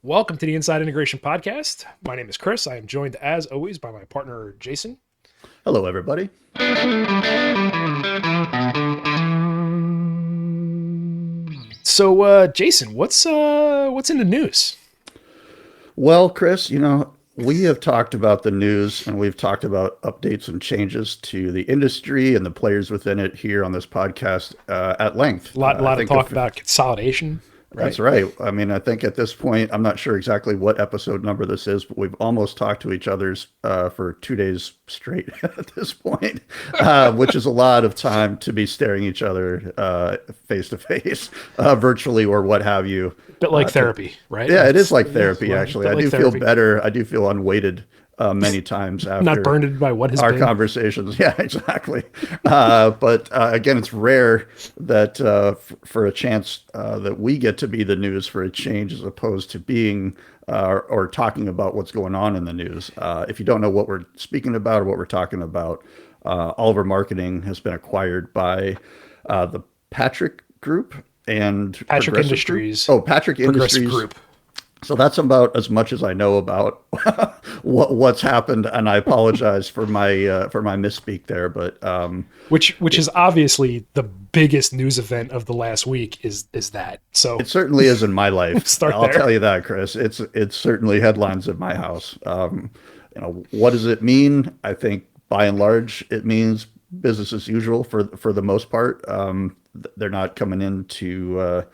Welcome to the Inside Integration Podcast. My name is Chris. I am joined, as always, by my partner, Jayson. Hello, everybody. So, Jayson, what's in the news? Well, Chris, we have talked about the news and we've talked about updates and changes to the industry and the players within it here on this podcast at length. A lot of talk if about consolidation, right? That's right. I mean, I think at this point, I'm not sure exactly what episode number this is, but we've almost talked to each other's for 2 days straight at this point, which is a lot of time to be staring each other face to face, virtually or what have you. Bit like therapy, right? Yeah, it is like therapy, actually. I like do therapy. feel better. I do feel unweighted many times Not after burdened by what has our been. conversations. Yeah, exactly. But again, it's rare that for a chance that we get to be the news for a change as opposed to being or talking about what's going on in the news. If you don't know what we're speaking about or what we're talking about, Oliver Marketing has been acquired by the Patrick Group and Patrick Progressive Industries. Group. Oh, Patrick Progressive Industries. Group. So that's about as much as I know about what's happened, and I apologize for my misspeak there. But Which is obviously the biggest news event of the last week is that. So it certainly is in my life. Start I'll there. tell you that, Chris. It's certainly headlines in my house. What does it mean? I think by and large, it means business as usual for the most part. They're not coming in to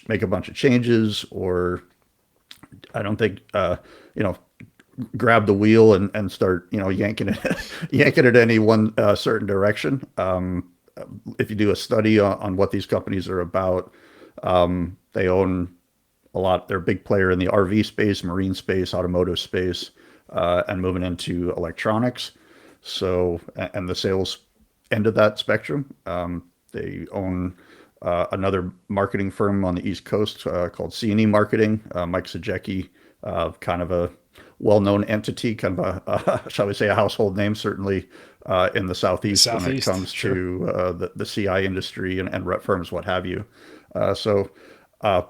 make a bunch of changes or I don't think grab the wheel and start yanking it yanking it any one certain direction. If you do a study on what these companies are about, they own a lot. They're a big player in the RV space, marine space, automotive space, and moving into electronics. So and the sales end of that spectrum, they own another marketing firm on the East Coast called C&E Marketing. Mike Sajecki, kind of a well-known entity, kind of shall we say, a household name, certainly in the Southeast when it comes sure. to the CI industry and rep firms, what have you. So I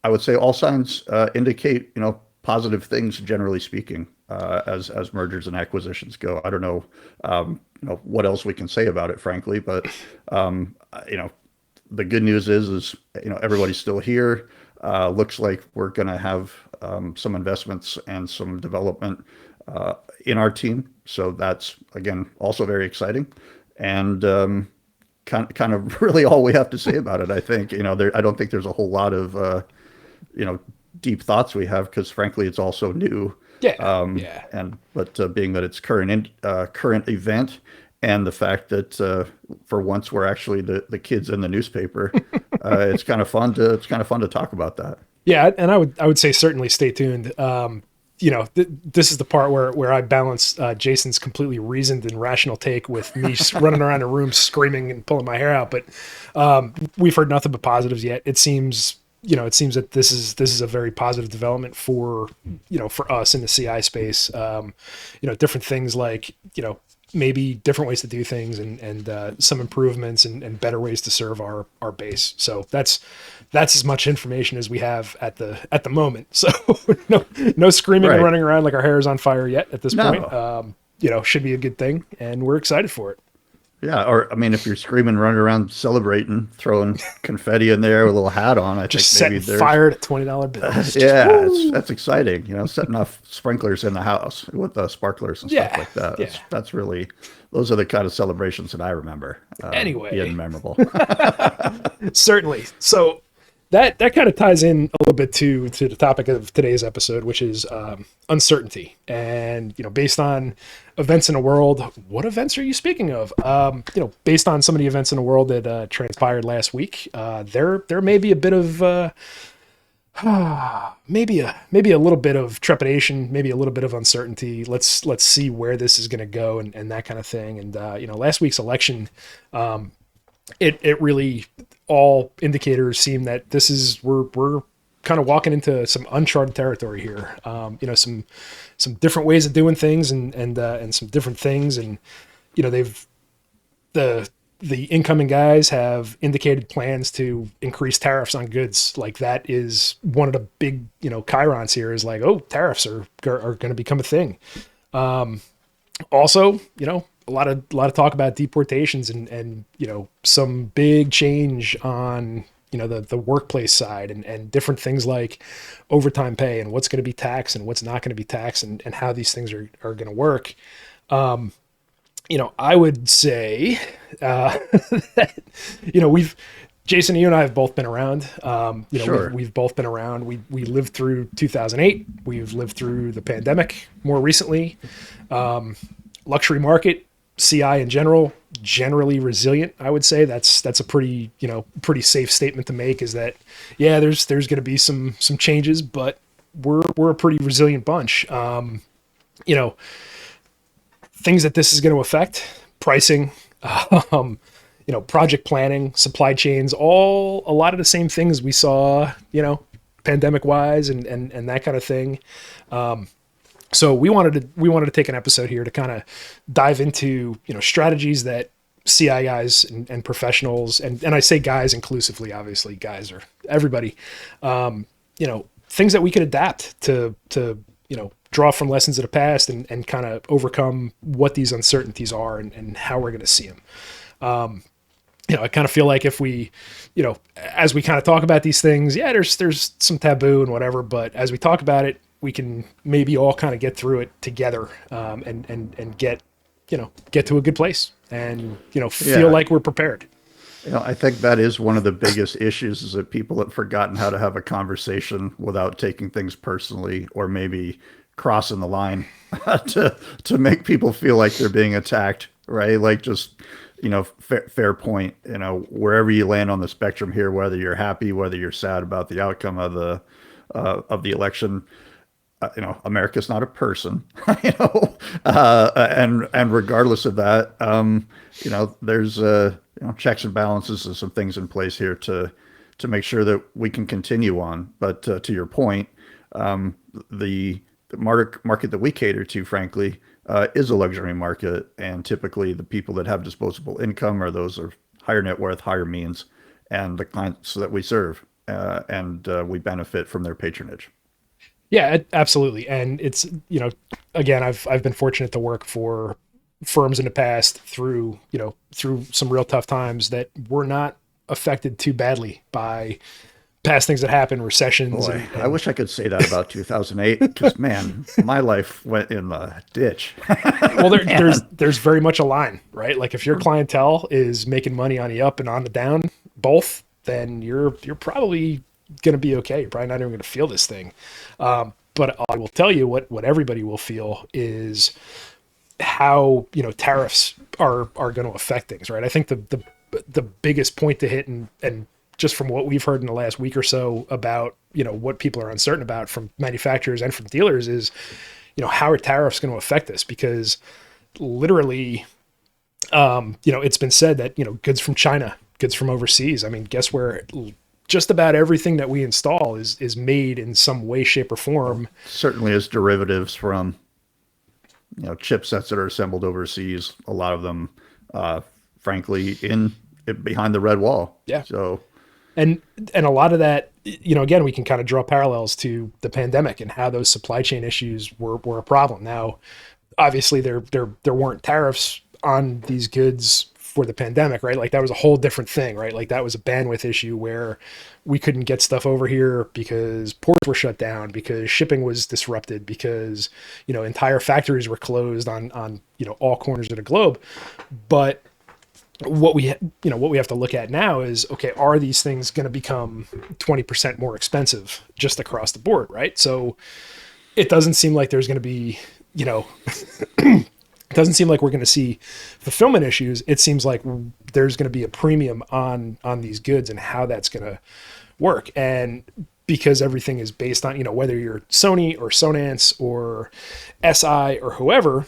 would say all signs indicate, positive things, generally speaking, as mergers and acquisitions go. I don't know, what else we can say about it, frankly, but the good news is everybody's still here. Looks like we're going to have some investments and some development in our team. So that's again also very exciting, and kind of really all we have to say about it. I think I don't think there's a whole lot of deep thoughts we have because frankly it's also new. Yeah. But being that it's current event, and the fact that for once we're actually the kids in the newspaper, it's kind of fun to talk about that. Yeah, and I would say certainly stay tuned. This is the part where I balance Jayson's completely reasoned and rational take with me running around the room screaming and pulling my hair out. But we've heard nothing but positives yet. It seems that this is a very positive development for us in the CI space. Different things like maybe different ways to do things and some improvements and better ways to serve our base. So that's as much information as we have at the moment. So no screaming and running around like our hair is on fire yet at this point. Should be a good thing, and we're excited for it. Yeah, or I mean, if you're screaming, running around, celebrating, throwing confetti in there with a little hat on, I Just think maybe setting fire to $20 bills. Yeah, that's exciting. Setting off sprinklers in the house with sparklers and stuff like that. That's really, those are the kind of celebrations that I remember. Anyway, being memorable. Certainly. So that kind of ties in a little bit to the topic of today's episode, which is uncertainty. And based on events in the world, what events are you speaking of? Based on some of the events in the world that transpired last week, there may be a bit of maybe a little bit of trepidation, maybe a little bit of uncertainty. Let's see where this is going to go and that kind of thing. And last week's election, it really, all indicators seem that we're kind of walking into some uncharted territory here. Some different ways of doing things and some different things. And, the the incoming guys have indicated plans to increase tariffs on goods. Like that is one of the big, chyrons here is like, oh, tariffs are going to become a thing. Also, a lot of talk about deportations and some big change on the workplace side and different things like overtime pay and what's going to be taxed and what's not going to be taxed and how these things are going to work. I would say that we've Jayson, you and I have both been around. Sure. We've both been around. We lived through 2008. We've lived through the pandemic more recently. Luxury market, CI in general, generally resilient. I would say that's a pretty safe statement to make. Is that there's going to be some changes, but we're a pretty resilient bunch. Things that this is going to affect: pricing, project planning, supply chains, all a lot of the same things we saw, pandemic wise and that kind of thing. So we wanted to take an episode here to kind of dive into, strategies that CI guys and professionals, and I say guys inclusively, obviously guys are everybody, things that we could adapt to, draw from lessons of the past and kind of overcome what these uncertainties are and how we're going to see them. I kind of feel like if we, as we kind of talk about these things, there's some taboo and whatever, but as we talk about it, we can maybe all kind of get through it together, and get to a good place and, feel like we're prepared. I think that is one of the biggest issues is that people have forgotten how to have a conversation without taking things personally or maybe crossing the line to make people feel like they're being attacked, right? Like just, fair point, wherever you land on the spectrum here, whether you're happy, whether you're sad about the outcome of the election, America's not a person, and regardless of that, there's checks and balances and some things in place here to make sure that we can continue on. But to your point, the market that we cater to, frankly, is a luxury market, and typically the people that have disposable income are those of higher net worth, higher means, and the clients that we serve, and we benefit from their patronage. Yeah, absolutely. And it's, again, I've been fortunate to work for firms in the past through some real tough times that were not affected too badly by past things that happened, recessions. Boy, I wish I could say that about 2008 because, man, my life went in the ditch. Well, there's very much a line, right? Like if your clientele is making money on the up and on the down, both, then you're probably going to be okay. You're probably not even going to feel this thing. But I will tell you what everybody will feel is how, tariffs are going to affect things, right? I think the biggest point to hit and just from what we've heard in the last week or so about, what people are uncertain about from manufacturers and from dealers is, how are tariffs going to affect this? Because literally, it's been said that, goods from China, goods from overseas, I mean, guess where just about everything that we install is made in some way, shape, or form. Certainly as derivatives from, chipsets that are assembled overseas, a lot of them, frankly, behind the red wall. Yeah. So, and a lot of that, again, we can kind of draw parallels to the pandemic and how those supply chain issues were a problem. Now, obviously there weren't tariffs on these goods for the pandemic, right? Like that was a whole different thing, right? Like that was a bandwidth issue where we couldn't get stuff over here because ports were shut down, because shipping was disrupted, because, entire factories were closed on, all corners of the globe. But what we have to look at now is, okay, are these things going to become 20% more expensive just across the board, right? So it doesn't seem like there's going to be, it doesn't seem like we're going to see fulfillment issues. It seems like there's going to be a premium on these goods and how that's going to work. And because everything is based on, whether you're Sony or Sonance or SI or whoever,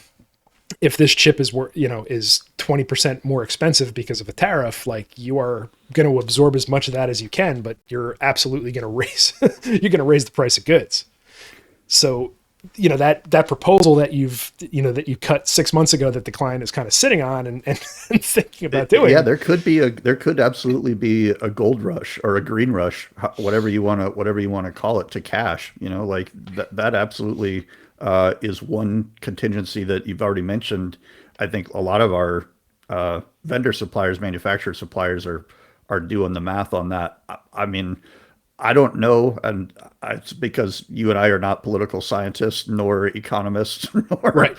if this chip is 20% more expensive because of a tariff, like you are going to absorb as much of that as you can, but you're absolutely going to raise the price of goods. So that proposal that that you cut 6 months ago that the client is kind of sitting on and thinking about doing. Yeah, there could absolutely be a gold rush or a green rush, whatever you want to call it, to cash. Like that absolutely is one contingency that you've already mentioned. I think a lot of our vendor suppliers, manufacturer suppliers are doing the math on that. I mean, I don't know, and it's because you and I are not political scientists nor economists nor Right.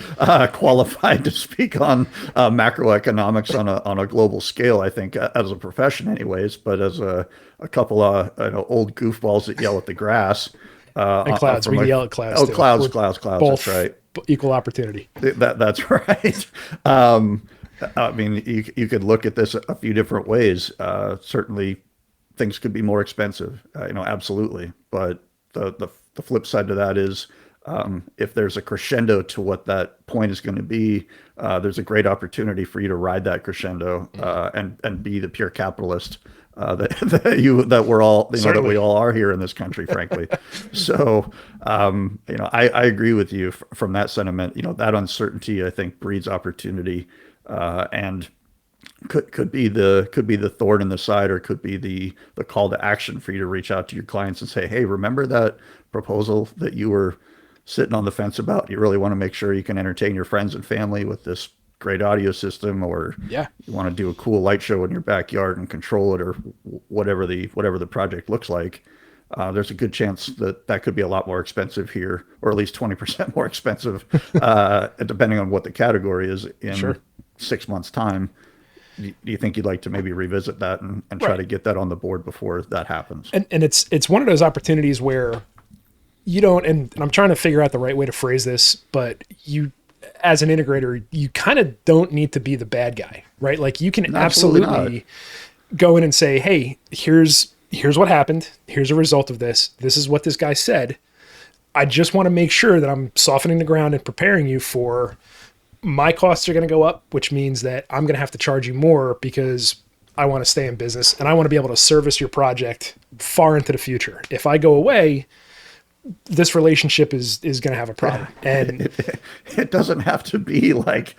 Qualified to speak on macroeconomics on a global scale. I think as a profession, anyways, but as a couple of old goofballs that yell at the grass And clouds. We yell at clouds. Oh, too. clouds. Both That's right. Equal opportunity. That's right. I mean, you could look at this a few different ways. Certainly, things could be more expensive, absolutely. But the flip side to that is, if there's a crescendo to what that point is going to be, there's a great opportunity for you to ride that crescendo and be the pure capitalist that we're all that we all are here in this country, frankly. So I agree with you from that sentiment. That uncertainty, I think, breeds opportunity, and could be the thorn in the side, or could be the call to action for you to reach out to your clients and say, hey, remember that proposal that you were sitting on the fence about? You really want to make sure you can entertain your friends and family with this great audio system, or you want to do a cool light show in your backyard and control it, or whatever the project looks like. There's a good chance that could be a lot more expensive here, or at least 20% more expensive, depending on what the category is in 6 months' time. Do you think you'd like to maybe revisit that and try to get that on the board before that happens? And it's one of those opportunities where you don't, and I'm trying to figure out the right way to phrase this, but you, as an integrator, you kind of don't need to be the bad guy, right? Like you can absolutely go in and say, hey, here's what happened. Here's a result of this. This is what this guy said. I just want to make sure that I'm softening the ground and preparing you for my costs are going to go up, which means that I'm going to have to charge you more because I want to stay in business and I want to be able to service your project far into the future. If I go away, this relationship is going to have a problem. And it doesn't have to be like,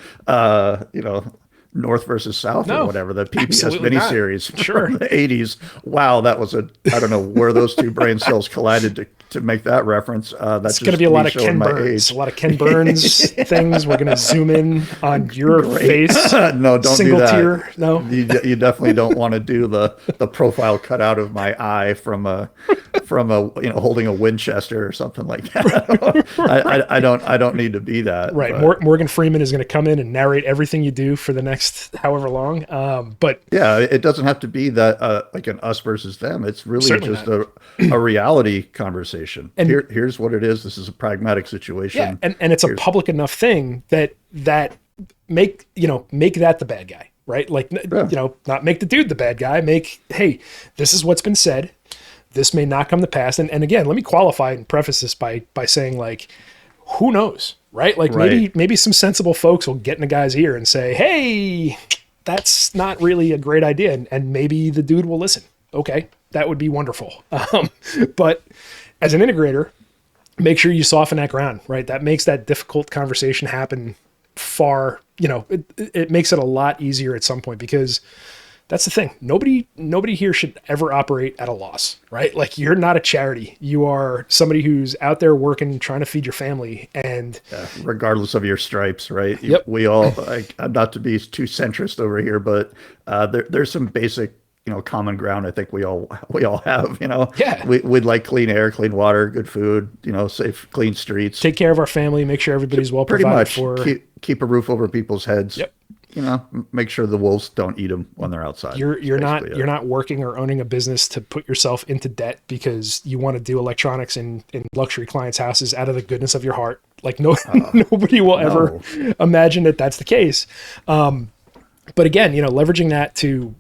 North versus South or whatever, the PBS miniseries from the 80s. Wow, that was I don't know where those two brain cells collided to make that reference. That's going to be a lot of Ken Burns. A lot of Ken Burns things. We're going to zoom in on your face. No, don't Single do that. tier. No, you definitely don't want to do the profile cut out of my eye from a holding a Winchester or something like that. I don't need to be that. Right. Morgan Freeman is going to come in and narrate everything you do for the next however long. But yeah, it doesn't have to be that like an us versus them. It's really just a reality conversation. And here's what it is. This is a pragmatic situation. Yeah, and it's a public enough thing that make that the bad guy, right? Like not make the dude the bad guy. Hey, this is what's been said. This may not come to pass. And again, let me qualify and preface this by saying, like, who knows, right? Like maybe some sensible folks will get in the guy's ear and say, hey, that's not really a great idea. And maybe the dude will listen. Okay, that would be wonderful. But as an integrator, make sure you soften that ground, right? That makes that difficult conversation happen far, it makes it a lot easier at some point, because that's the thing. Nobody here should ever operate at a loss, right? Like, you're not a charity. You are somebody who's out there working, trying to feed your family, and regardless of your stripes, right? Yep. We all, not to be too centrist over here, but there's some basic, common ground. I think we all have, Yeah. We'd like clean air, clean water, good food, safe, clean streets. Take care of our family, make sure everybody's well provided for. Keep a roof over people's heads. Yep. Make sure the wolves don't eat them when they're outside. You're not working or owning a business to put yourself into debt because you want to do electronics in luxury clients' houses out of the goodness of your heart. Like nobody will ever imagine that that's the case. But again, leveraging that to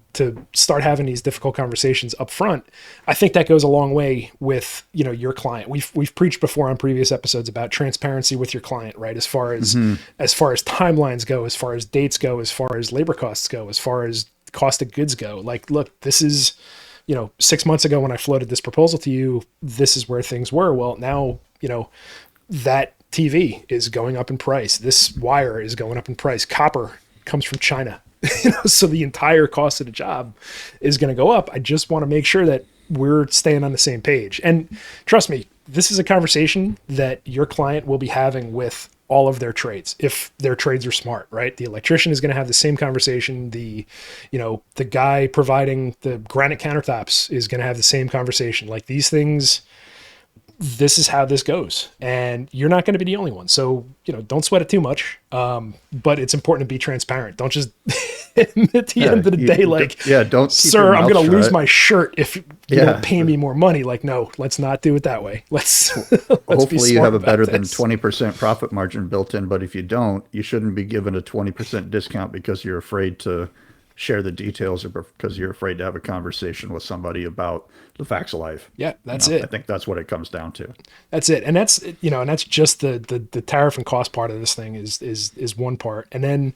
start having these difficult conversations up front, I think that goes a long way with, your client. We've preached before on previous episodes about transparency with your client, right? As far as timelines go, as far as dates go, as far as labor costs go, as far as cost of goods go. Like, look, this is, 6 months ago when I floated this proposal to you, this is where things were. Well, now, that TV is going up in price. This wire is going up in price. Copper comes from China. So the entire cost of the job is going to go up. I just want to make sure that we're staying on the same page. And trust me, this is a conversation that your client will be having with all of their trades, if their trades are smart, right? The electrician is going to have the same conversation. The guy providing the granite countertops is going to have the same conversation. Like, these things, this is how this goes, and you're not going to be the only one. So, don't sweat it too much. But it's important to be transparent. Don't just at the end of the day, don't, sir, I'm going to lose my shirt if you don't pay me more money. Like, no, let's not do it that way. Let's hopefully you have a better than 20% profit margin built in, but if you don't, you shouldn't be given a 20% discount because you're afraid to share the details or because you're afraid to have a conversation with somebody about the facts of life. Yeah, that's it. I think that's what it comes down to. That's it. And that's, and that's just the tariff and cost part of this thing is one part. And then,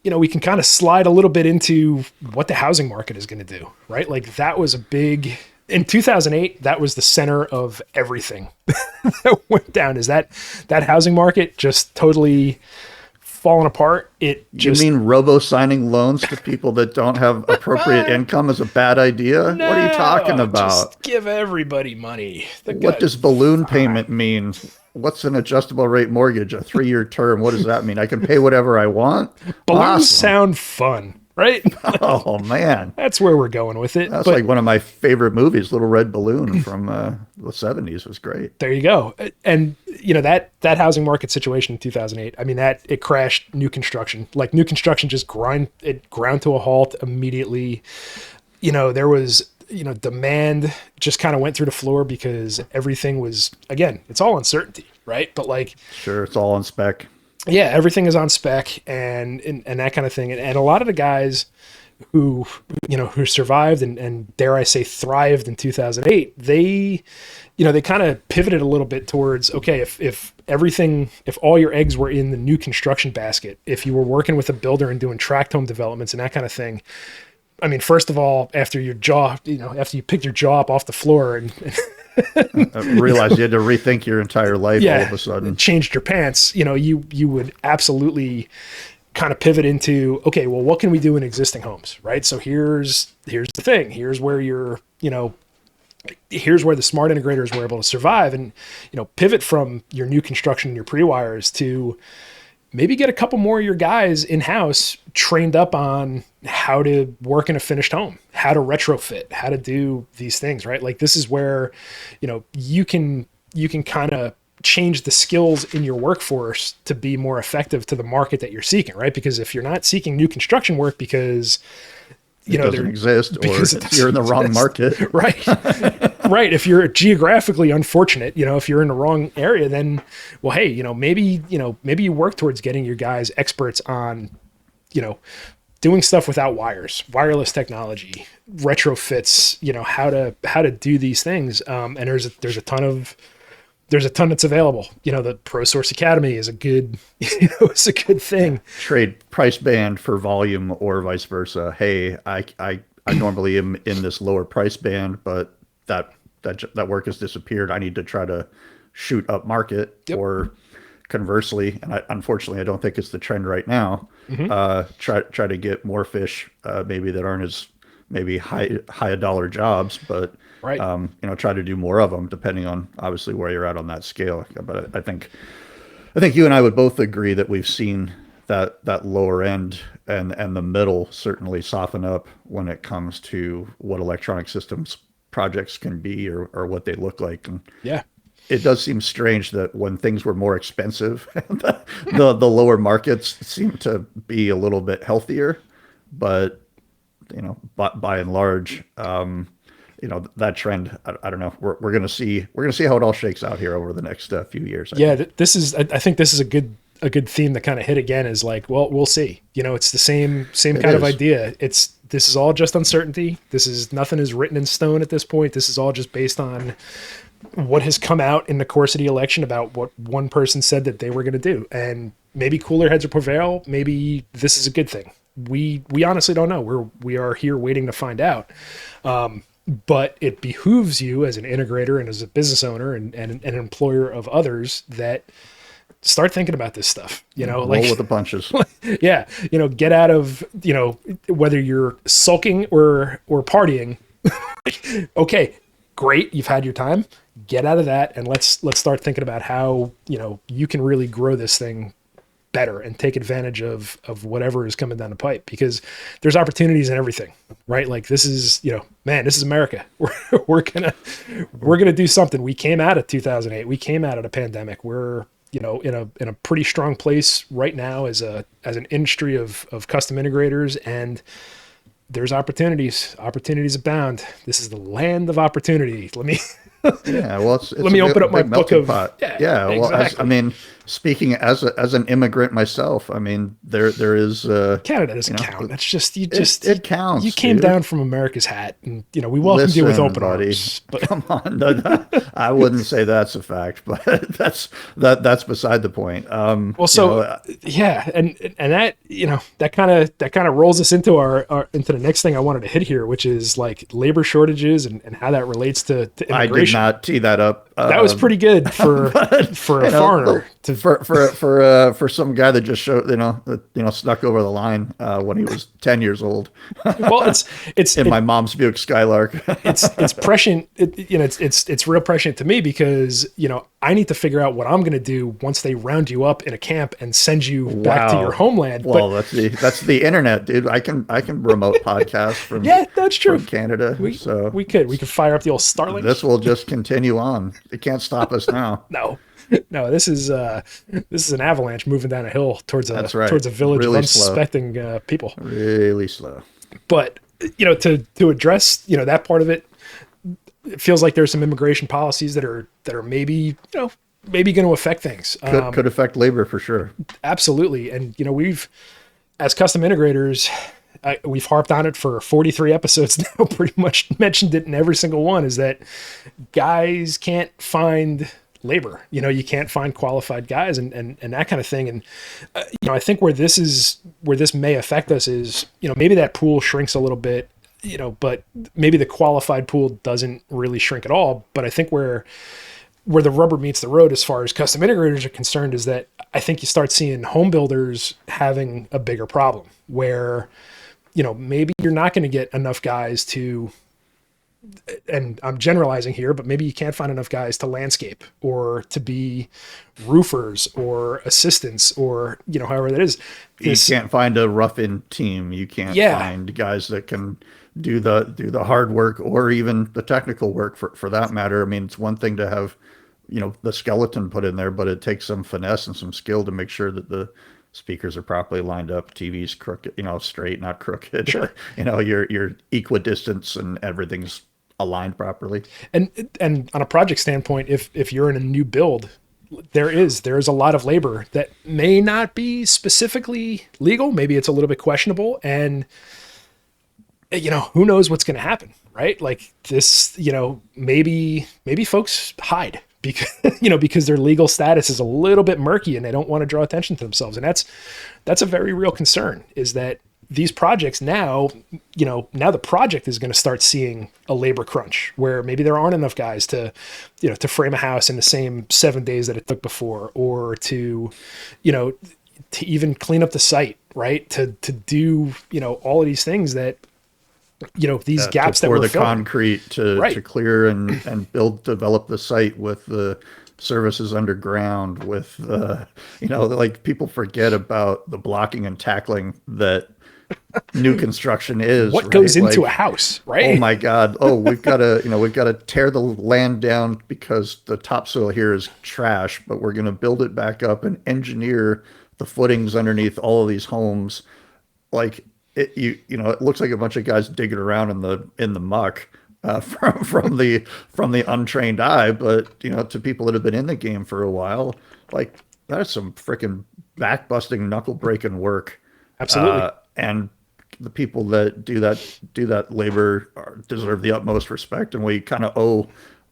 we can kind of slide a little bit into what the housing market is going to do, right? Like, that was a big, in 2008, that was the center of everything that went down. Is that housing market just totally falling apart? You mean robo-signing loans to people that don't have appropriate income is a bad idea? No, what are you talking about? Just give everybody money. What does balloon payment mean? What's an adjustable rate mortgage? A 3-year term? What does that mean? I can pay whatever I want? Balloons sound fun, right? Oh, man. That's where we're going with it. That's like one of my favorite movies, Little Red Balloon from the 70s was great. There you go. And, that housing market situation in 2008, I mean, it crashed new construction. Like, new construction just ground to a halt immediately. There was, demand just kind of went through the floor because everything was, again, it's all uncertainty, right? But like, sure, it's all on spec. Yeah, everything is on spec and that kind of thing. And a lot of the guys who survived and dare I say thrived in 2008, they kind of pivoted a little bit towards, okay, if all your eggs were in the new construction basket, if you were working with a builder and doing tract home developments and that kind of thing, I mean, first of all, after you picked your jaw up off the floor and realized you had to rethink your entire life all of a sudden, changed your pants, you would absolutely kind of pivot into, okay, well, what can we do in existing homes, right? So here's the thing. Here's where here's where the smart integrators were able to survive and, pivot from your new construction and your pre-wires to maybe get a couple more of your guys in-house trained up on how to work in a finished home, how to retrofit, how to do these things, right? Like, this is where, you can kind of change the skills in your workforce to be more effective to the market that you're seeking, right? Because if you're not seeking new construction work because it doesn't exist, or you're in the wrong market. Right. Right. If you're geographically unfortunate, if you're in the wrong area, then, well, hey, maybe you work towards getting your guys experts on, doing stuff without wires, wireless technology, retrofits, how to do these things. And there's a ton that's available. The ProSource Academy is a good, it's a good thing. Trade price band for volume or vice versa. Hey, I normally am in this lower price band, but that work has disappeared. I need to try to shoot up market. Yep. Or conversely, and unfortunately, I don't think it's the trend right now. Mm-hmm. Try to get more fish, maybe that aren't as maybe high dollar jobs, but right. Try to do more of them depending on obviously where you're at on that scale. But I think you and I would both agree that we've seen that lower end and the middle certainly soften up when it comes to what electronic systems projects can be or what they look like. And yeah, it does seem strange that when things were more expensive, the lower markets seem to be a little bit healthier, but by and large, that trend, I don't know. We're going to see how it all shakes out here over the next few years. I think this is a good theme to kind of hit again is like, well, we'll see. It's the same kind of idea. This is all just uncertainty. Nothing is written in stone at this point. This is all just based on what has come out in the course of the election about what one person said that they were going to do. And maybe cooler heads will prevail. Maybe this is a good thing. We honestly don't know. We are here waiting to find out. But it behooves you as an integrator and as a business owner and an employer of others that start thinking about this stuff, Roll with the punches. yeah, get out of, whether you're sulking or partying. Okay, great. You've had your time. Get out of that. And let's start thinking about how, you can really grow this thing better and take advantage of whatever is coming down the pipe, because there's opportunities in everything, right? Like this is, man, this is America. We're gonna do something. We came out of 2008. We came out of the pandemic. We're, in a pretty strong place right now as an industry of custom integrators, and there's opportunities abound. This is the land of opportunity. Yeah, well, it's let me open up my book of pot. yeah, well, exactly. I mean, speaking as an immigrant myself, I mean, there is Canada doesn't count. That's just it counts. You came dude. down from America's hat, and we welcomed you with open buddy, arms. But come on, I wouldn't say that's a fact, but that's beside the point. well, so yeah, and that that kind of rolls us into our into the next thing I wanted to hit here, which is like labor shortages and how that relates to I immigration. did not tee that up. That was pretty good for a foreigner for some guy that just snuck over the line when he was 10 years old. Well, it's in my mom's Buick Skylark. it's prescient. It's real prescient to me because I need to figure out what I'm going to do once they round you up in a camp and send you back to your homeland. Well, that's the internet, dude. I can remote podcast from that's true. from Canada. We could fire up the old Starlink. This will just continue on. It can't stop us now. No, this is an avalanche moving down a hill towards a village really of unsuspecting people. Really slow. But to address that part of it, it feels like there's some immigration policies that are maybe going to affect things. Could affect labor for sure. Absolutely, and we've, as custom integrators, we've harped on it for 43 episodes now. Pretty much mentioned it in every single one. Is that guys can't find labor. You can't find qualified guys and that kind of thing. And I think where this may affect us is maybe that pool shrinks a little bit. But maybe the qualified pool doesn't really shrink at all. But I think where the rubber meets the road as far as custom integrators are concerned is that I think you start seeing home builders having a bigger problem where, maybe you're not going to get enough guys to, and I'm generalizing here, but maybe you can't find enough guys to landscape or to be roofers or assistants or, however that is. You can't find a rough-in team. You can't find guys that can do the hard work or even the technical work for that matter. I mean, it's one thing to have, the skeleton put in there, but it takes some finesse and some skill to make sure that the speakers are properly lined up, TV's crooked, straight, not crooked. Sure. Your equidistance and everything's aligned properly. And on a project standpoint, if you're in a new build, there's a lot of labor that may not be specifically legal. Maybe it's a little bit questionable, and who knows what's going to happen, right? Like this, maybe folks hide because their legal status is a little bit murky and they don't want to draw attention to themselves. And that's a very real concern, is that these projects now the project is going to start seeing a labor crunch where maybe there aren't enough guys to frame a house in the same 7 days that it took before, or to even clean up the site, right? To do, all of these things that, these gaps that we're the concrete to clear and develop the site with the services underground with like people forget about the blocking and tackling that new construction is. What goes into a house, right? Oh my God. Oh, we've got to tear the land down because the topsoil here is trash, but we're going to build it back up and engineer the footings underneath all of these homes. Like it looks like a bunch of guys digging around in the muck from the untrained eye, but to people that have been in the game for a while, like that's some freaking back busting, knuckle breaking work. Absolutely. And the people that do that labor deserve the utmost respect, and we kind of owe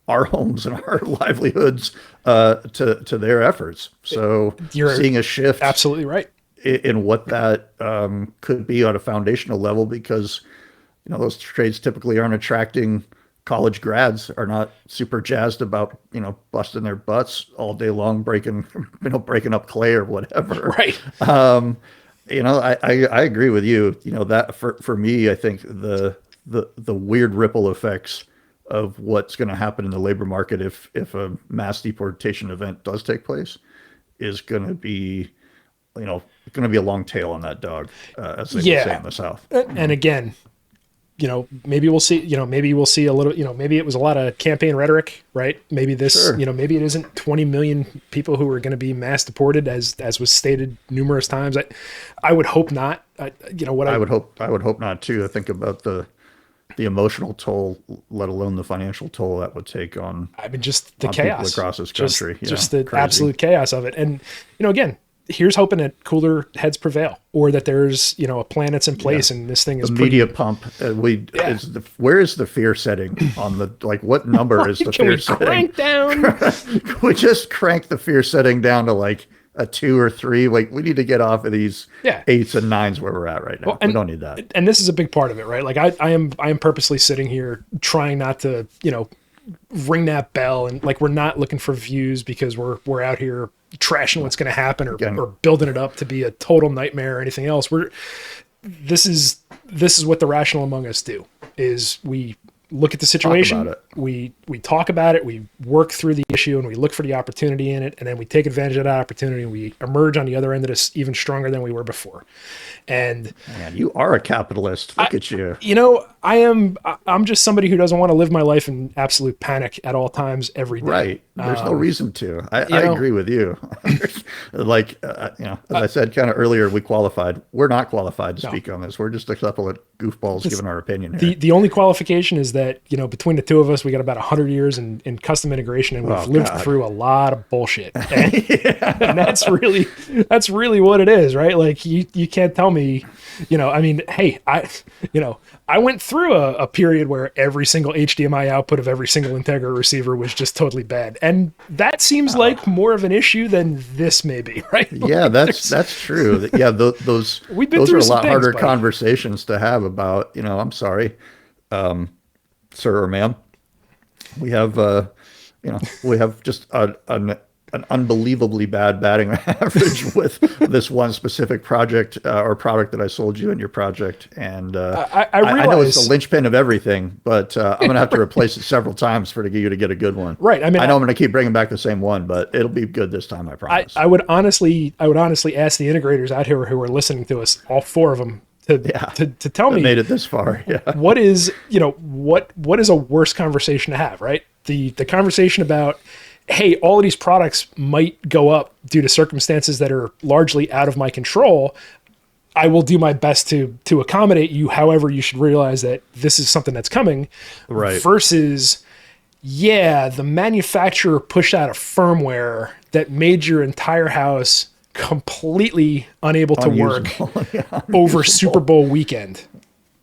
our homes and our livelihoods to their efforts. So you're seeing a shift, absolutely right, in what that could be on a foundational level, because those trades typically aren't attracting college grads are not super jazzed about, busting their butts all day long, breaking up clay or whatever. Right. I agree with you. That for me, I think the weird ripple effects of what's going to happen in the labor market if a mass deportation event does take place is going to be, going to be a long tail on that dog, as they would say Yeah. in the South. And again, maybe we'll see, maybe we'll see a little, maybe it was a lot of campaign rhetoric, right? Maybe this, Sure. maybe it isn't 20 million people who are going to be mass deported as was stated numerous times. I would hope not. I would hope not too. I think about the emotional toll, let alone the financial toll that would take on I mean, just the on chaos people across this country. just the Crazy. absolute chaos of it. And, again, here's hoping that cooler heads prevail, or that there's, a plan that's in place and this thing is The pretty, media pump. Where is the fear setting on the, like, what number is the can fear we setting? crank down? We just crank the fear setting down to like a 2 or 3. Like, we need to get off of these Yeah. 8s and 9s where we're at right now. We don't need that. And this is a big part of it, right? Like I am purposely sitting here trying not to, ring that bell, and like, we're not looking for views because we're out here trashing what's going to happen, or building it up to be a total nightmare or anything else. This is what the rational among us do, is we look at the situation, about it. we talk about it, we work through the issue, and we look for the opportunity in it, and then we take advantage of that opportunity, and we emerge on the other end of this even stronger than we were before. And Man, you are a capitalist. Look at you. I'm just somebody who doesn't want to live my life in absolute panic at all times every day. Right. There's no reason to. I agree with you. Like, as I said kind of earlier, we're not qualified to speak on this. We're just a couple of goofballs giving our opinion here. The only qualification is that, between the two of us, we got about 100 years in custom integration, and we've lived through a lot of bullshit. And, and that's really what it is, right? Like, you can't tell me, hey, I went through a period where every single HDMI output of every single Integra receiver was just totally bad. And that seems like more of an issue than this may be, right? Yeah, that's true. Yeah, those We've been those through are a some lot things, harder buddy. conversations to have about, I'm sorry, sir or ma'am. We have just an unbelievably bad batting average with this one specific project or product that I sold you in your project. And I I know it's realize- the linchpin of everything, but I'm going to have to replace it several times for you to get a good one. Right. I mean, I know I'm going to keep bringing back the same one, but it'll be good this time, I promise. I would honestly ask the integrators out here who are listening to us, all 4 of them, to tell me, made it this far. Yeah. what is a worse conversation to have, right? The conversation about, hey, all of these products might go up due to circumstances that are largely out of my control. I will do my best to accommodate you. However, you should realize that this is something that's coming. Right. Versus, the manufacturer pushed out a firmware that made your entire house completely unable to work over Super Bowl weekend.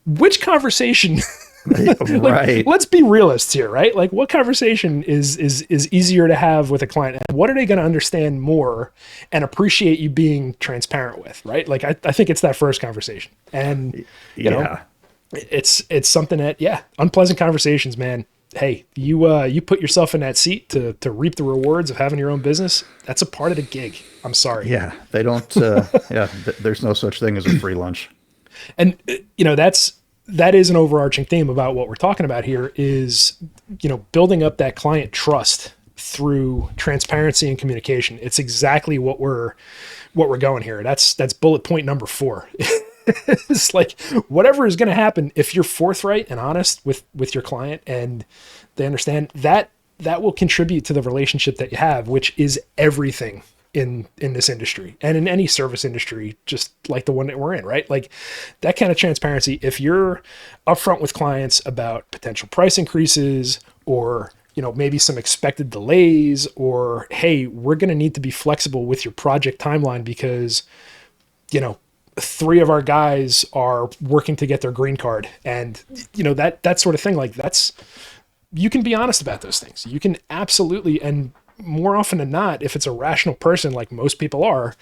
Which conversation? Right. Let's be realists here, right? Like, what conversation is easier to have with a client? And what are they going to understand more and appreciate you being transparent with, right? Like, I think it's that first conversation. And, it's something that, unpleasant conversations, man. Hey, you put yourself in that seat to reap the rewards of having your own business. That's a part of the gig. I'm sorry. Yeah, they don't. There's no such thing as a free lunch. And that is an overarching theme about what we're talking about here is, building up that client trust through transparency and communication. It's exactly what we're going here. That's bullet point number 4. It's like, whatever is going to happen, if you're forthright and honest with your client and they understand that will contribute to the relationship that you have, which is everything in this industry and in any service industry, just like the one that we're in, right? Like, that kind of transparency, if you're upfront with clients about potential price increases, or, maybe some expected delays, or, hey, we're going to need to be flexible with your project timeline because, 3 of our guys are working to get their green card, and, that sort of thing. Like, you can be honest about those things. You can absolutely, and more often than not, if it's a rational person, like most people are,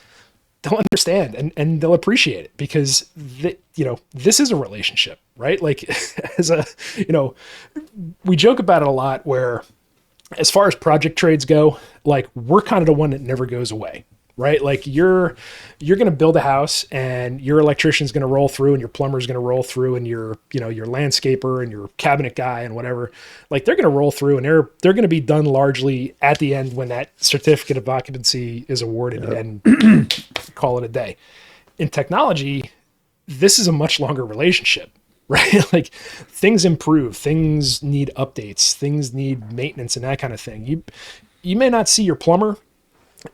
they'll understand and they'll appreciate it because this is a relationship, right? Like as a, we joke about it a lot where as far as project trades go, like we're kind of the one that never goes away, right? Like you're going to build a house and your electrician's going to roll through and your plumber's going to roll through and your landscaper and your cabinet guy and whatever, like they're going to roll through and they're going to be done largely at the end when that certificate of occupancy is awarded and call it a day. In technology, this is a much longer relationship, right? Like things improve, things need updates, things need maintenance and that kind of thing. You may not see your plumber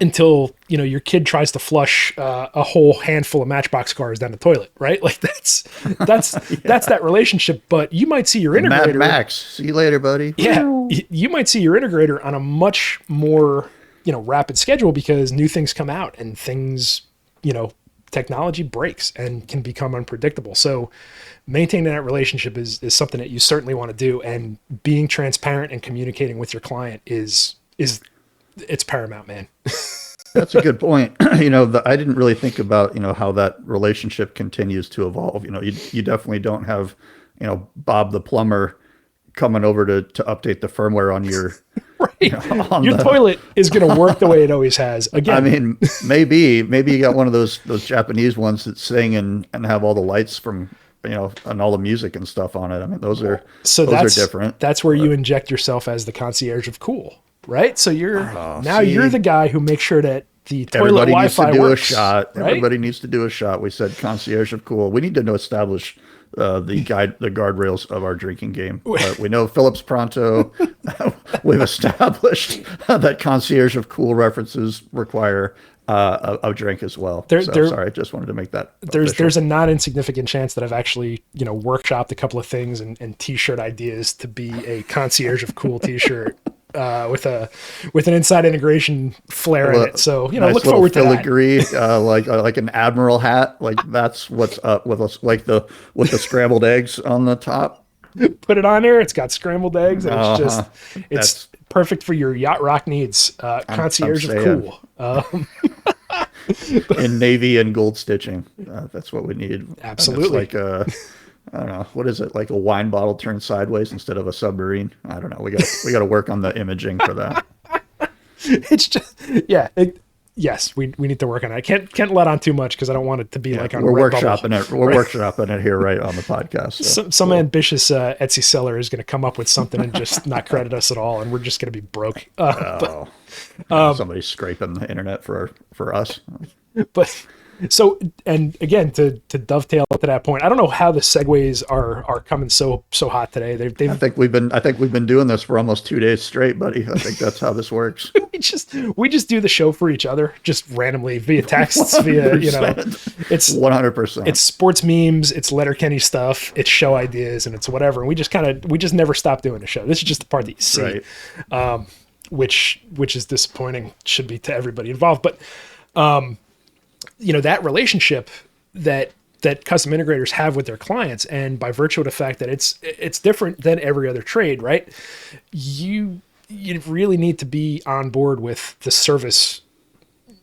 until your kid tries to flush a whole handful of Matchbox cars down the toilet, right? Like that's that's that relationship. But you might see your integrator. Mad Max, see you later, buddy. Yeah, you might see your integrator on a much more rapid schedule because new things come out and things technology breaks and can become unpredictable. So maintaining that relationship is something that you certainly want to do, and being transparent and communicating with your client is it's paramount, man. That's a good point. I didn't really think about, how that relationship continues to evolve. You definitely don't have, Bob the plumber coming over to update the firmware on your, right. Your toilet is going to work the way it always has. Again, I mean, maybe you got one of those Japanese ones that sing and have all the lights from, and all the music and stuff on it. I mean, those are different. That's where you inject yourself as the concierge of cool. Right, so you're the guy who makes sure that the toilet Wi-Fi works. Right? Everybody needs to do a shot. We said concierge of cool. We need to establish the guardrails of our drinking game. We know Phillips Pronto. We've established that concierge of cool references require a drink as well. Sorry, I just wanted to make that. There's a not insignificant chance that I've actually workshopped a couple of things and t-shirt ideas to be a concierge of cool t-shirt. With an inside integration flare in it, so nice look forward to filigree, like an admiral hat. Like that's what's up with us, with the scrambled eggs on the top. Put it on there. It's got scrambled eggs, and it's perfect for your yacht rock needs. Concierge of cool. In navy and gold stitching. That's what we need. Absolutely. I don't know. What is it? Like a wine bottle turned sideways instead of a submarine? I don't know. We got to work on the imaging for that. It's just, yes, we need to work on it. I can't let on too much because I don't want it to be like on. We're workshopping it. We're workshopping it here right on the podcast. So. Some ambitious Etsy seller is going to come up with something and just not credit us at all, and we're just going to be broke. Somebody's scraping the internet for us. But. So, and again, to dovetail to that point, I don't know how the segues are coming so hot today. I think we've been doing this for almost 2 days straight, buddy. I think that's how this works. we just do the show for each other, just randomly via texts, 100%. It's 100%. It's sports memes, it's Letterkenny stuff, it's show ideas, and it's whatever. And we just never stop doing the show. This is just the part that you see, right. Which is disappointing. Should be to everybody involved, but. That relationship that custom integrators have with their clients, and by virtue of the fact that it's different than every other trade, right? You really need to be on board with the service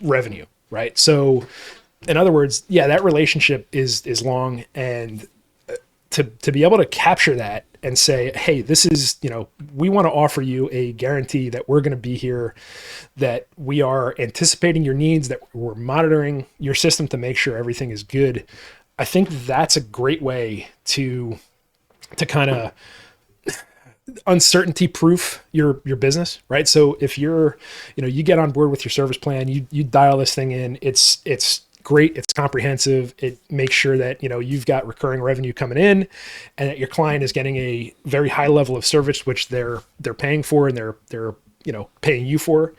revenue, right? So in other words, that relationship is long, and to be able to capture that and say, hey, this is, we want to offer you a guarantee that we're going to be here, that we are anticipating your needs, that we're monitoring your system to make sure everything is good. I think that's a great way to kind of uncertainty proof your business, right? So if you're, you get on board with your service plan, you dial this thing in, it's great. It's comprehensive. It makes sure that, you've got recurring revenue coming in and that your client is getting a very high level of service, which they're paying for and they're paying you for.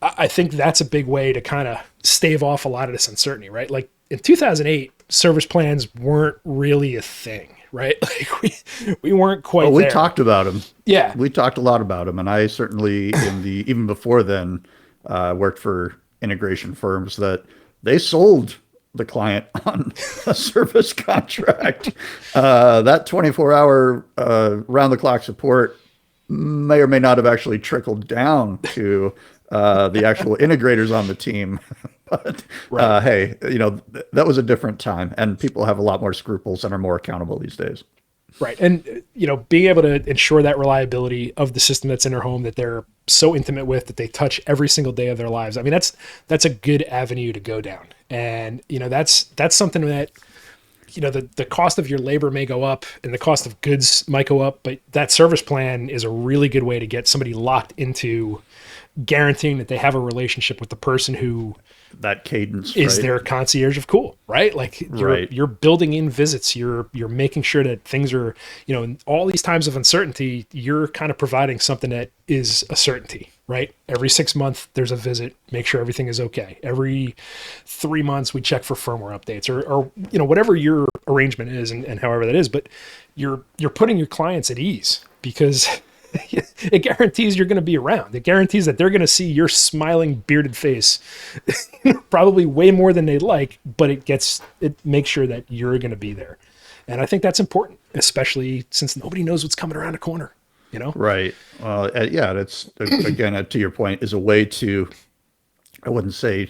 I think that's a big way to kind of stave off a lot of this uncertainty, right? Like in 2008, service plans weren't really a thing, right? Like we weren't quite we there. Talked about them. Yeah. We talked a lot about them. And I certainly even before then, worked for integration firms that they sold the client on a service contract. That 24-hour round-the-clock support may or may not have actually trickled down to the actual integrators on the team. But Right. hey, that was a different time, and people have a lot more scruples and are more accountable these days. Right. And, being able to ensure that reliability of the system that's in their home that they're so intimate with that they touch every single day of their lives. I mean, that's a good avenue to go down. And, that's something that, the cost of your labor may go up and the cost of goods might go up, but that service plan is a really good way to get somebody locked into guaranteeing that they have a relationship with the person who That cadence, is right? their concierge of cool, right? Like Right. you're building in visits, you're making sure that things are, in all these times of uncertainty, you're kind of providing something that is a certainty, right? Every 6 months there's a visit, make sure everything is okay. Every 3 months we check for firmware updates or whatever your arrangement is and however that is, but you're putting your clients at ease because it guarantees you're going to be around. It guarantees that they're going to see your smiling bearded face probably way more than they like, but it makes sure that you're going to be there. And I think that's important, especially since nobody knows what's coming around the corner, Right. Well, yeah, that's again, to your point, is a way to, I wouldn't say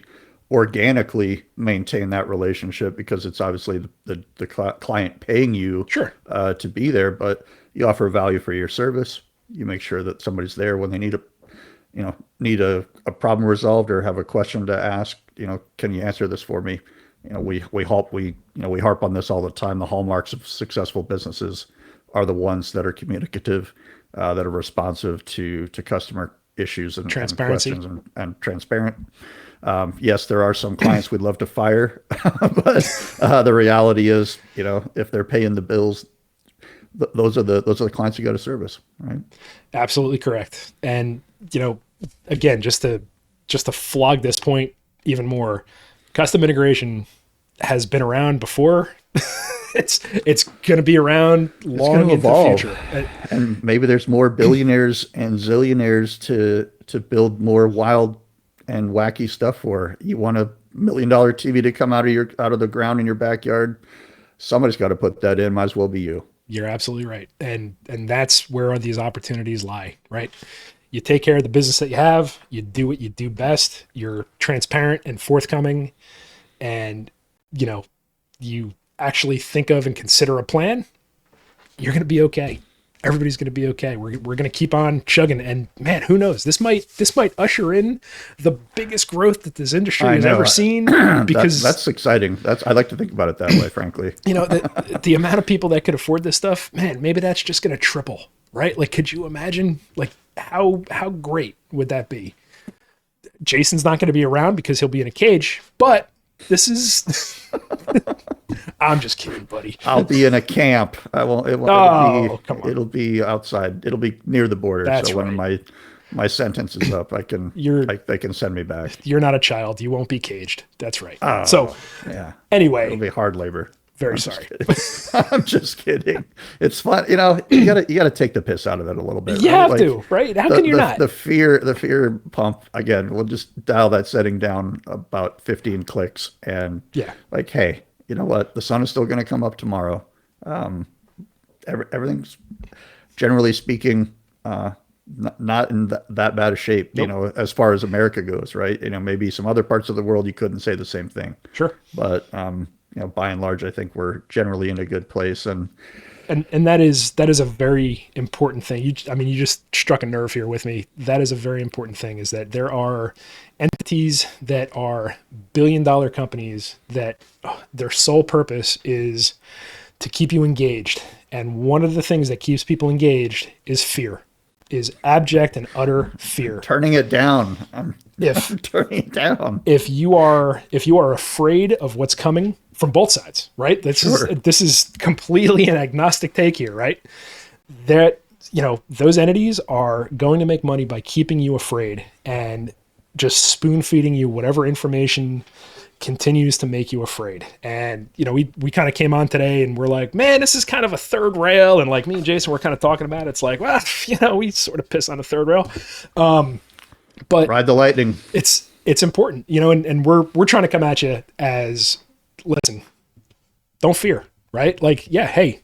organically maintain that relationship because it's obviously the client paying you Sure. to be there, but you offer value for your service. You make sure that somebody's there when they need a problem resolved or have a question to ask. Can you answer this for me? We harp on this all the time. The hallmarks of successful businesses are the ones that are communicative, that are responsive to customer issues and Transparency. questions and transparent. Yes, there are some clients we'd love to fire, but the reality is, if they're paying the bills, those are the clients you got to service, right? Absolutely correct. And, again, just to flog this point even more, custom integration has been around before. it's going to be around long into the future. And maybe there's more billionaires and zillionaires to build more wild and wacky stuff for. You want $1 million TV to come out of the ground in your backyard. Somebody's got to put that in. Might as well be you. You're absolutely right. And that's where these opportunities lie, right? You take care of the business that you have, you do what you do best, you're transparent and forthcoming, and you actually think of and consider a plan, you're going to be okay. Everybody's going to be okay. We're going to keep on chugging. And man, who knows? This might usher in the biggest growth that this industry has ever seen. Because that's exciting. I like to think about it that way, frankly. The amount of people that could afford this stuff, man, maybe that's just going to triple, right? Like, could you imagine like how great would that be? Jayson's not going to be around because he'll be in a cage, but this is I'm just kidding, buddy. I'll be in a camp. I won't. Come on. It'll be outside. It'll be near the border. That's so right. when my sentence is up, they can send me back. You're not a child. You won't be caged. That's right. Oh, So yeah. anyway, It'll be hard labor. very sorry. I'm just kidding. It's fun. You gotta take the piss out of it a little bit. You right? have to, right? How can you not? The fear pump again. We'll just dial that setting down about 15 clicks, and Yeah. like, hey, you know what? The sun is still going to come up tomorrow. Everything's generally speaking not in that bad of shape. Nope. As far as America goes, right? Maybe some other parts of the world you couldn't say the same thing. Sure. But by and large, I think we're generally in a good place. And that is a very important thing. You just struck a nerve here with me. That is a very important thing, is that there are entities that are billion-dollar companies that their sole purpose is to keep you engaged. And one of the things that keeps people engaged is fear, is abject and utter fear. Turning it down. I'm turning it down. If you are afraid of what's coming from both sides, right? This is completely an agnostic take here, right? That those entities are going to make money by keeping you afraid and just spoon feeding you whatever information continues to make you afraid. And we kind of came on today and we're like, man, this is kind of a third rail. And like me and Jayson were kind of talking about it. It's like, well, we sort of piss on a third rail. But Ride the lightning. It's important, and we're trying to come at you as, listen, don't fear, right? Like, yeah, hey,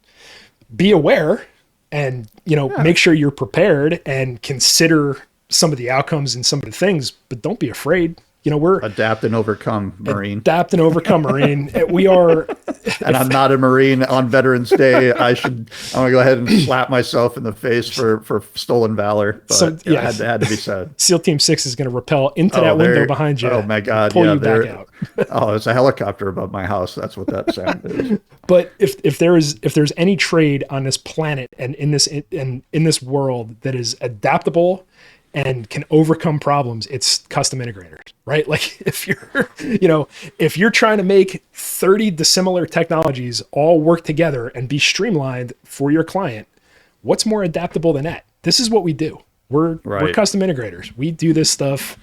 be aware and, make sure you're prepared and consider some of the outcomes and some of the things, but don't be afraid. we're Adapt and overcome, Marine. adapt and overcome, Marine. We are, And I'm not a Marine on Veterans Day. I'm gonna go ahead and slap myself in the face for stolen valor. But so yeah, it had to be said. SEAL Team 6 is going to rappel into that window behind you. Oh my God! Pull Yeah, you back out. Oh, it's a helicopter above my house. That's what that sound is. But if there's any trade on this planet and in this world that is adaptable and can overcome problems, it's custom integrators, right? Like if you're trying to make 30 dissimilar technologies all work together and be streamlined for your client, what's more adaptable than that? This is what we do. We're custom integrators. We do this stuff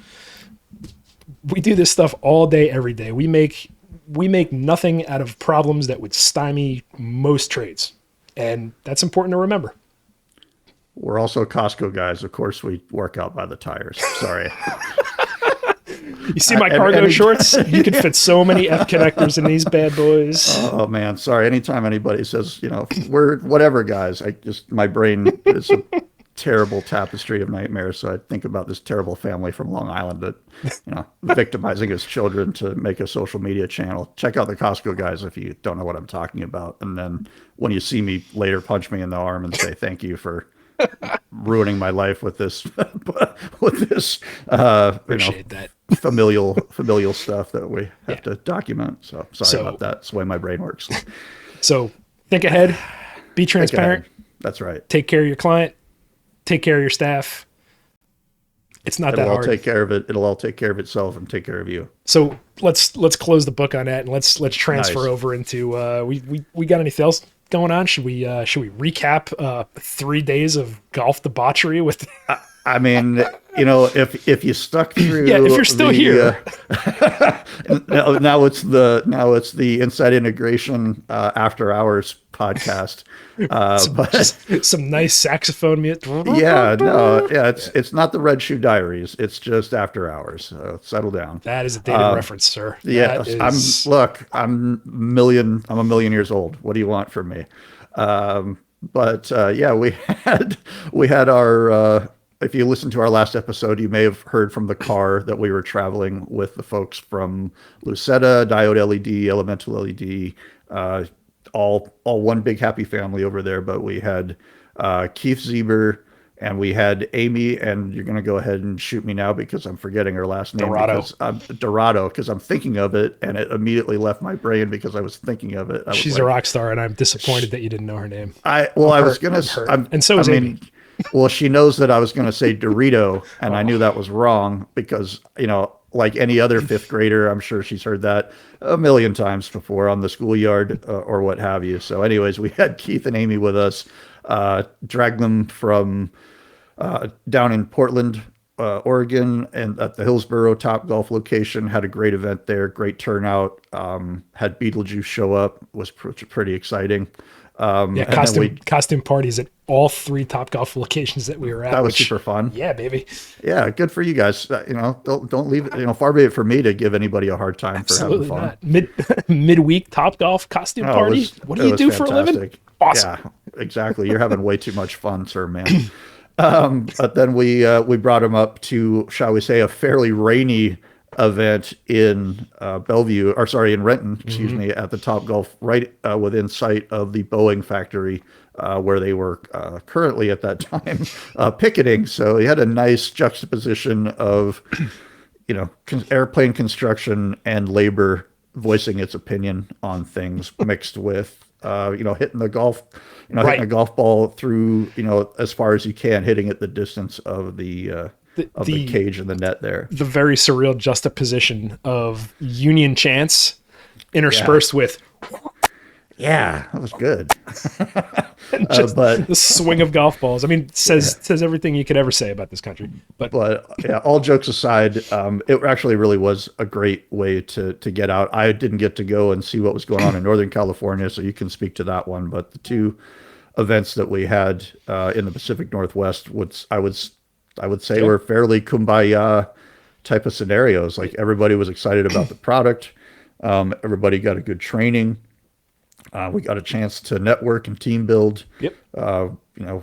all day, every day. We make nothing out of problems that would stymie most trades. And that's important to remember. We're also Costco guys. Of course, we work out by the tires. Sorry. You see my cargo shorts? You can fit so many F connectors in these bad boys. Oh man, sorry. Anytime anybody says, we're whatever guys, my brain is a terrible tapestry of nightmares. So I think about this terrible family from Long Island that, victimizing his children to make a social media channel. Check out the Costco guys if you don't know what I'm talking about. And then when you see me later, punch me in the arm and say thank you for ruining my life with this Appreciate that. familial stuff that we have to document. So sorry about that. It's the way my brain works. So think ahead, be transparent. That's right. Take care of your client, take care of your staff. It's not that hard. Take care of it. It'll all take care of itself and take care of you. So let's close the book on that and let's transfer over into we got anything else going on? Should we recap 3 days of golf debauchery with I mean, if you stuck through, if you're still here, now it's the Inside Integration After Hours podcast. Some nice saxophone music. It's not the Red Shoe Diaries. It's just After Hours. So settle down. That is a dated reference, sir. Yeah, I'm a million years old. What do you want from me? We had our. If you listened to our last episode, you may have heard from the car that we were traveling with the folks from Lucetta, Diode LED, Elemental LED, all one big happy family over there. But we had Keith Zieber and we had Amy, and you're going to go ahead and shoot me now because I'm forgetting her last name. Dorado, because I'm thinking of it, and it immediately left my brain because I was thinking of it. She's a rock star, and I'm disappointed that you didn't know her name. And so is Amy. Well, she knows that I was going to say Dorito, and I knew that was wrong because, like any other fifth grader, I'm sure she's heard that a million times before on the schoolyard or what have you. So anyways, we had Keith and Amy with us, dragged them from down in Portland, Oregon, and at the Hillsboro Top Golf location. Had a great event there, great turnout. Had Beetlejuice show up, was pretty exciting. Costume parties at all 3 Top Golf locations that we were at. That was super fun. Yeah, baby. Yeah, good for you guys. Don't leave it. Far be it for me to give anybody a hard time for having fun. Not. Midweek Top Golf costume party. What do you do for a living? Awesome. Yeah, exactly. You're having way too much fun, sir, man. But then we brought him up to, shall we say, a fairly rainy event in in Renton, excuse me, at the Top Golf, right within sight of the Boeing factory, where they were currently at that time picketing. So he had a nice juxtaposition of, airplane construction and labor voicing its opinion on things mixed with, hitting the golf, hitting a golf ball through, as far as you can, hitting it the distance of the cage and the net there. The very surreal juxtaposition of Union chants interspersed with. Yeah, that was good. But the swing of golf balls. I mean, says everything you could ever say about this country. But all jokes aside, it actually really was a great way to get out. I didn't get to go and see what was going on in Northern California, so you can speak to that one. But the 2 events that we had in the Pacific Northwest, I would say were fairly kumbaya type of scenarios. Like everybody was excited about the product. Everybody got a good training. We got a chance to network and team build. Yep.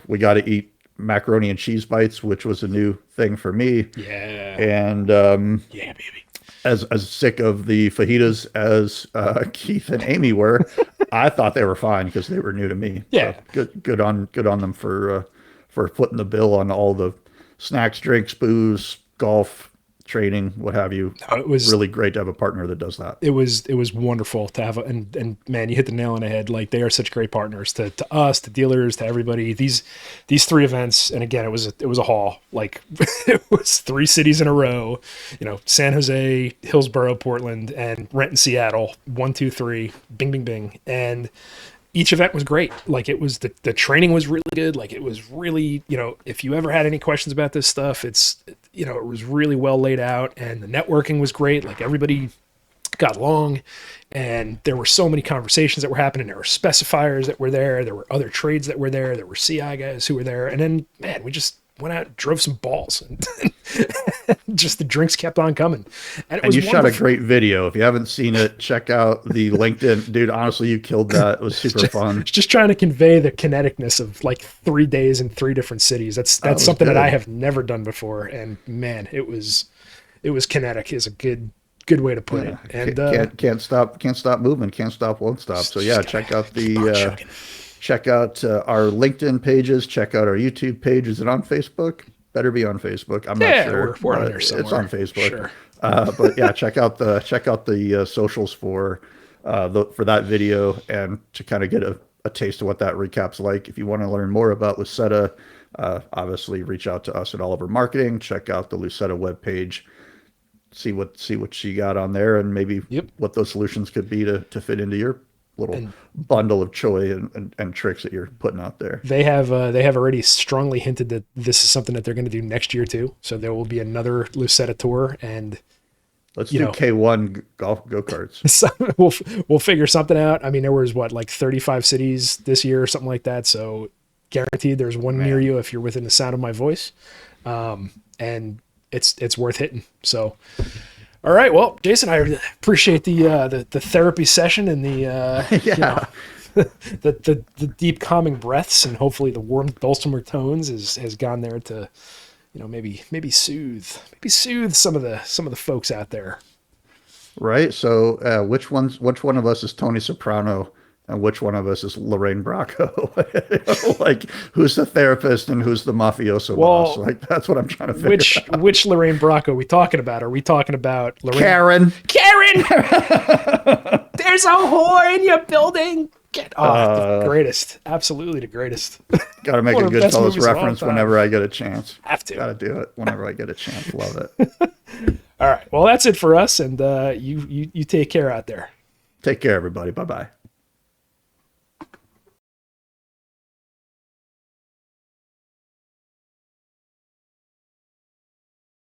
We got to eat macaroni and cheese bites, which was a new thing for me. Yeah. And yeah, baby. as sick of the fajitas as Keith and Amy were, I thought they were fine because they were new to me. So Yeah. good on them for footing the bill on all the snacks, drinks, booze, golf, training, what have you. No, it was Really great to have a partner that does that. it was wonderful to have and man, you hit the nail on the head. Like they are such great partners to us, to dealers, to everybody. These three events, and again, it was a haul. Like it was three cities in a row, San Jose, Hillsborough, Portland, and Renton, Seattle. 1, 2, 3, bing, bing, bing. And each event was great. Like it was the training was really good. Like it was really, if you ever had any questions about this stuff, it was really well laid out, and the networking was great. Like everybody got along, and there were so many conversations that were happening. There were specifiers that were there. There were other trades that were there. There were CI guys who were there. And then, man, we just went out and drove some balls, and just the drinks kept on coming. And you shot a great video. If you haven't seen it, check out the LinkedIn. Dude, honestly, you killed that. It was super fun. Just trying to convey the kineticness of like 3 days in 3 different cities. That's something that I have never done before. And man, it was kinetic is a good way to put it. And can't stop moving, can't stop, won't stop. So yeah, check out our LinkedIn pages, check out our YouTube page. Is it on Facebook? Better be on Facebook. I'm not sure. We're on there somewhere. It's on Facebook. Sure. But yeah, check out the socials for that video, and to kind of get a taste of what that recap's like. If you want to learn more about Lucetta, obviously reach out to us at Oliver Marketing. Check out the Lucetta webpage. See what she got on there, and maybe what those solutions could be to fit into your little bundle of choy and tricks that you're putting out there. They have already strongly hinted that this is something that they're going to do next year too. So there will be another Lucetta tour, and let's do K1 golf go-karts. So we'll figure something out. I mean, there was like 35 cities this year or something like that. So guaranteed there's one near you if you're within the sound of my voice. And it's worth hitting. So, all right. Well, Jayson, I appreciate the therapy session and the the deep calming breaths, and hopefully the warm dulcimer tones has gone there to maybe soothe some of the folks out there. Right. So which one of us is Tony Soprano and which one of us is Lorraine Bracco? Like, who's the therapist and who's the mafioso boss? Like, that's what I'm trying to figure out. Which Lorraine Bracco are we talking about? Are we talking about Lorraine? Karen! There's a whore in your building! The greatest. Absolutely the greatest. Got to make a Goodfellas reference whenever I get a chance. Have to. Got to do it whenever I get a chance. Love it. All right. Well, that's it for us, and you take care out there. Take care, everybody. Bye-bye.